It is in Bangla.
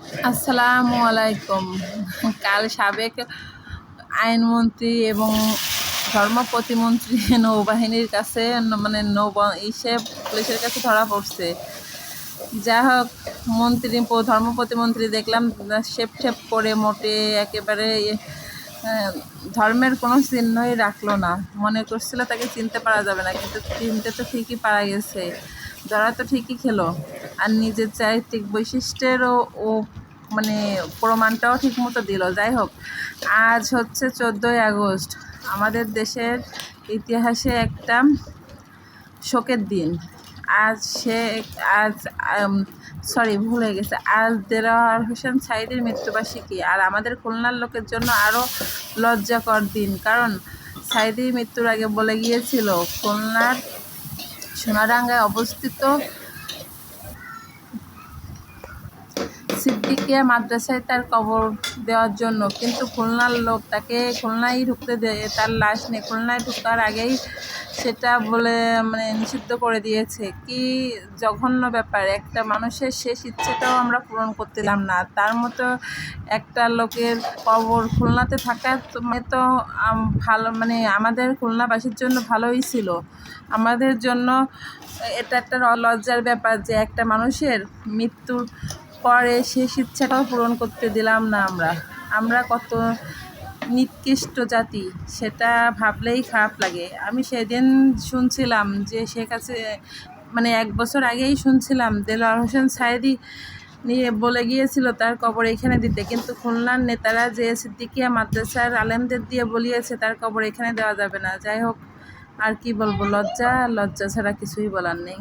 আসসালামু আলাইকুম। কাল সাবেক আইনমন্ত্রী এবং ধর্ম প্রতিমন্ত্রী নৌবাহিনীর কাছে মানে পুলিশের কাছে ধরা পড়ছে। যা হোক, ধর্ম প্রতিমন্ত্রী দেখলাম শেপ টেপ করে মোটে একেবারে ধর্মের কোনো চিহ্নই রাখলো না। মনে করছিল তাকে চিনতে পারা যাবে না, কিন্তু চিনতে তো ঠিকই পারা গেছে। ধরা তো ঠিকই খেলো, আর নিজের চারিত্রিক বৈশিষ্ট্যেরও ও মানে প্রমাণটাও ঠিক মতো দিল। যাই হোক, আজ হচ্ছে 14ই আগস্ট, আমাদের দেশের ইতিহাসে একটা শোকের দিন। আজ সে আজ সরি ভুল হয়ে গেছে, আজ দেলোয়ার হোসেন সাঈদীর মৃত্যুবার্ষিকী। আর আমাদের খুলনার লোকের জন্য আরও লজ্জাকর দিন, কারণ সাঈদী মৃত্যুর আগে বলে গিয়েছিল খুলনার সোনাডাঙ্গায় অবস্থিত সিদ্দিকিয়া মাদ্রাসায় তার কবর দেওয়ার জন্য, কিন্তু খুলনার লোক তাকে খুলনায় ঢুকতে দেয়, তার লাশ নিয়ে খুলনায় ঢোকার আগেই সেটা বলে নিষিদ্ধ করে দিয়েছে। কি জঘন্য ব্যাপার! একটা মানুষের শেষ ইচ্ছেটাও আমরা পূরণ করতেলাম না। তার মতো একটা লোকের কবর খুলনাতে থাকা তো ভালো, আমাদের খুলনাবাসীর জন্য ভালোই ছিল। আমাদের জন্য এটা একটা লজ্জার ব্যাপার যে একটা মানুষের মৃত্যুর পরে শেষ ইচ্ছাটাও পূরণ করতে দিলাম না। আমরা কত নিকৃষ্ট জাতি, সেটা ভাবলেই খারাপ লাগে। আমি সেদিন শুনছিলাম যে এক বছর আগেই শুনছিলাম দেলোয়ার হোসেন সাঈদী নিয়ে বলে গিয়েছিল তার কবর এখানে দিতে, কিন্তু খুলনার নেতারা যে সিদ্দিকিয়া মাদ্রাসার আলেমদের দিয়ে বলিয়েছে তার কবর এখানে দেওয়া যাবে না। যাই হোক, আর কি বলবো, লজ্জা ছাড়া কিছুই বলার নেই।